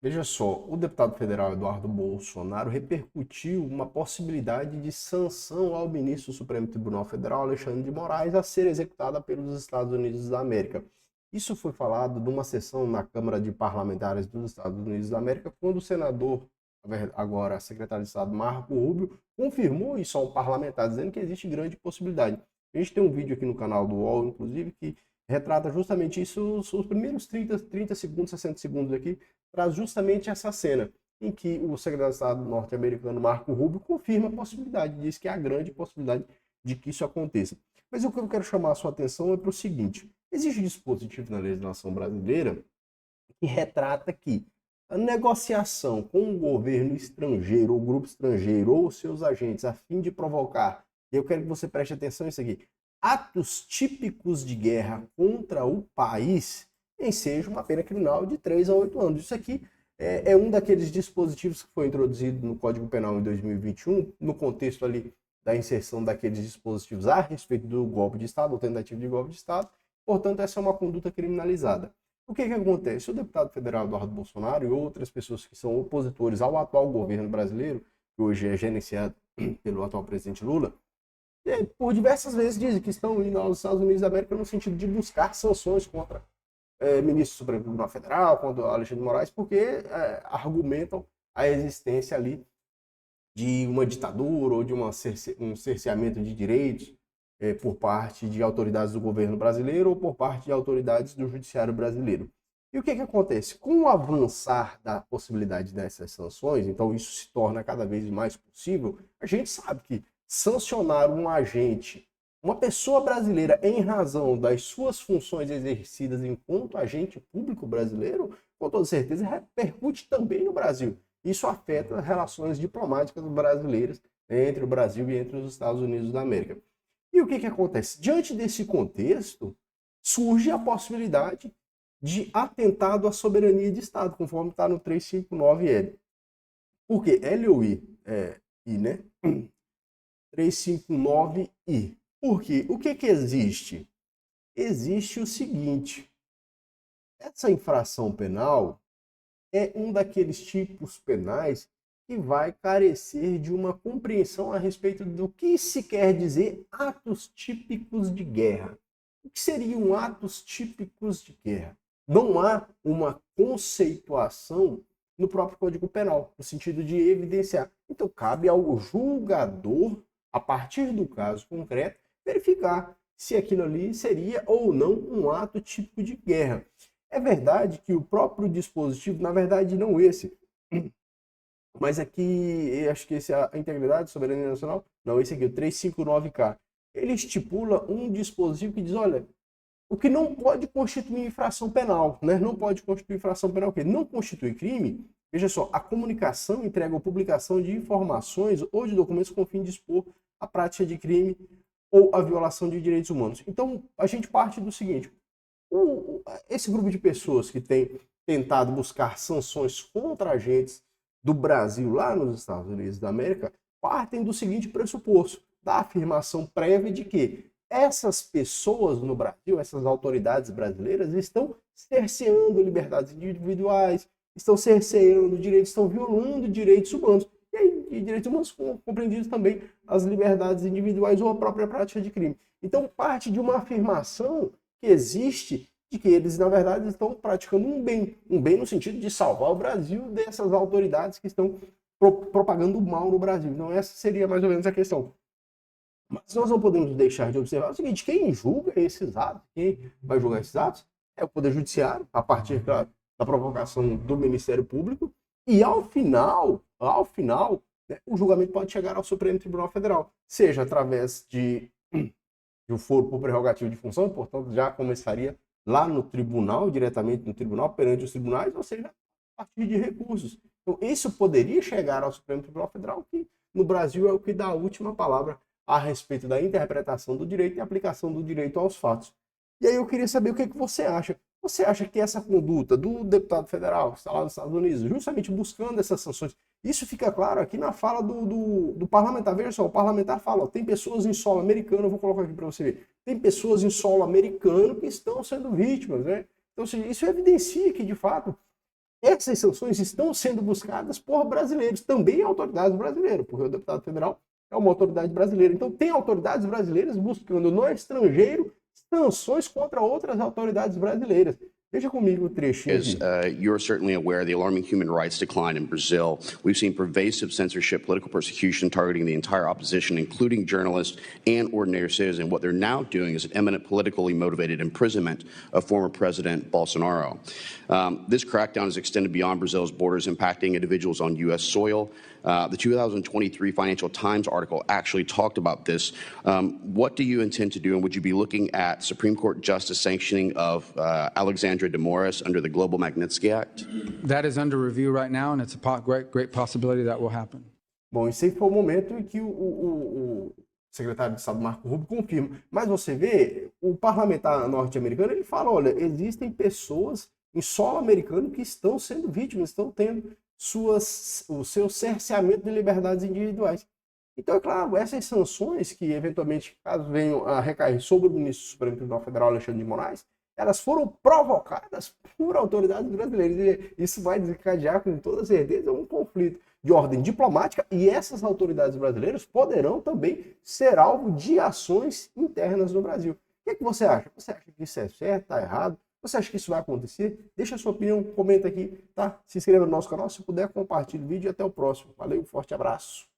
Veja só, o deputado federal Eduardo Bolsonaro repercutiu uma possibilidade de sanção ao ministro do Supremo Tribunal Federal, Alexandre de Moraes, a ser executada pelos Estados Unidos da América. Isso foi falado numa sessão na Câmara de Parlamentares dos Estados Unidos da América, quando o senador, agora secretário de Estado, Marco Rubio, confirmou isso ao parlamentar, dizendo que existe grande possibilidade. A gente tem um vídeo aqui no canal do UOL, inclusive, que retrata justamente isso, os primeiros 30 segundos, 60 segundos aqui, traz justamente essa cena em que o secretário de Estado norte-americano Marco Rubio confirma a possibilidade, diz que há grande possibilidade de que isso aconteça. Mas o que eu quero chamar a sua atenção é para o seguinte: existe dispositivo na legislação brasileira que retrata que a negociação com o governo estrangeiro, ou grupo estrangeiro, ou seus agentes, a fim de provocar, e eu quero que você preste atenção nisso aqui, atos típicos de guerra contra o país, enseja uma pena criminal de 3 a 8 anos. Isso aqui é um daqueles dispositivos que foi introduzido no Código Penal em 2021, no contexto ali da inserção daqueles dispositivos a respeito do golpe de Estado, ou tentativa de golpe de Estado. Portanto, essa é uma conduta criminalizada. O que acontece? O deputado federal Eduardo Bolsonaro e outras pessoas que são opositores ao atual governo brasileiro, que hoje é gerenciado pelo atual presidente Lula, por diversas vezes dizem que estão indo aos Estados Unidos da América no sentido de buscar sanções contra ministro do Supremo Tribunal Federal, contra Alexandre de Moraes, porque argumentam a existência ali de uma ditadura ou de um cerceamento de direitos por parte de autoridades do governo brasileiro ou por parte de autoridades do judiciário brasileiro. E o que acontece? Com o avançar da possibilidade dessas sanções, então isso se torna cada vez mais possível, a gente sabe que sancionar um agente, uma pessoa brasileira, em razão das suas funções exercidas enquanto agente público brasileiro, com toda certeza repercute também no Brasil. Isso afeta as relações diplomáticas brasileiras entre o Brasil e entre os Estados Unidos da América. E o que acontece? Diante desse contexto, surge a possibilidade de atentado à soberania de Estado, conforme está no 359L. Por quê? L ou I? I, né? 359I. Por quê? O que existe? Existe o seguinte: essa infração penal é um daqueles tipos penais que vai carecer de uma compreensão a respeito do que se quer dizer atos típicos de guerra. O que seriam atos típicos de guerra? Não há uma conceituação no próprio Código Penal, no sentido de evidenciar. Então, cabe ao julgador, a partir do caso concreto, verificar se aquilo ali seria ou não um ato típico de guerra. É verdade que o próprio dispositivo, na verdade não esse, mas aqui, acho que esse é a integridade, soberania nacional, não, esse aqui, o 359K, ele estipula um dispositivo que diz, olha, o que não pode constituir infração penal, né? Não pode constituir infração penal, o quê? Não constitui crime. Veja só, a comunicação, entrega ou publicação de informações ou de documentos com o fim de expor a prática de crime ou a violação de direitos humanos. Então, a gente parte do seguinte: esse grupo de pessoas que tem tentado buscar sanções contra agentes do Brasil lá nos Estados Unidos da América partem do seguinte pressuposto, da afirmação prévia de que essas pessoas no Brasil, essas autoridades brasileiras, estão cerceando liberdades individuais, estão cerceando direitos, estão violando direitos humanos. E aí, e direitos humanos compreendidos também as liberdades individuais ou a própria prática de crime. Então, parte de uma afirmação que existe de que eles, na verdade, estão praticando um bem no sentido de salvar o Brasil dessas autoridades que estão propagando o mal no Brasil. Então, essa seria mais ou menos a questão. Mas nós não podemos deixar de observar o seguinte: quem julga esses atos, quem vai julgar esses atos, é o Poder Judiciário, a partir da provocação do Ministério Público, e ao final, né, o julgamento pode chegar ao Supremo Tribunal Federal, seja através de um foro por prerrogativa de função, portanto já começaria lá no tribunal, diretamente no tribunal, perante os tribunais, ou seja, a partir de recursos. Então, isso poderia chegar ao Supremo Tribunal Federal, que no Brasil é o que dá a última palavra a respeito da interpretação do direito e aplicação do direito aos fatos. E aí eu queria saber o que você acha. Você acha que essa conduta do deputado federal que está lá nos Estados Unidos, justamente buscando essas sanções, isso fica claro aqui na fala do parlamentar. Veja só, o parlamentar fala, ó, tem pessoas em solo americano, eu vou colocar aqui para você ver, tem pessoas em solo americano que estão sendo vítimas, né? Então, isso evidencia que, de fato, essas sanções estão sendo buscadas por brasileiros, também autoridades brasileiras, porque o deputado federal é uma autoridade brasileira. Então, tem autoridades brasileiras buscando no estrangeiro sanções contra outras autoridades brasileiras. Veja comigo o trechinho aqui. You're certainly aware, the alarming human rights decline in Brazil. We've seen pervasive censorship, political persecution targeting the entire opposition, including journalists and ordinary citizens. What they're now doing is an imminent politically motivated imprisonment of former President Bolsonaro. This crackdown is extended beyond Brazil's borders, impacting individuals on U.S. soil. The 2023 Financial Times article actually talked about this. What do you intend to do, and would you be looking at Supreme Court justice sanctioning of Alexandra de Moraes under the Global Magnitsky Act? That is under review right now, and it's a great possibility that will happen. Bom, esse aí foi o momento em que o secretário de Estado Marco Rubio confirma. Mas você vê, o parlamentar norte-americano, ele fala, olha, existem pessoas em solo americano que estão sendo vítimas, estão tendo o seu cerceamento de liberdades individuais. Então, é claro, essas sanções que, eventualmente, caso venham a recair sobre o ministro do Supremo Tribunal Federal, Alexandre de Moraes, elas foram provocadas por autoridades brasileiras. E isso vai desencadear, com toda certeza, um conflito de ordem diplomática, e essas autoridades brasileiras poderão também ser alvo de ações internas no Brasil. O que você acha? Você acha que isso é certo, está errado? Você acha que isso vai acontecer? Deixa a sua opinião, comenta aqui, tá? Se inscreva no nosso canal, se puder, compartilhe o vídeo e até o próximo. Valeu, forte abraço.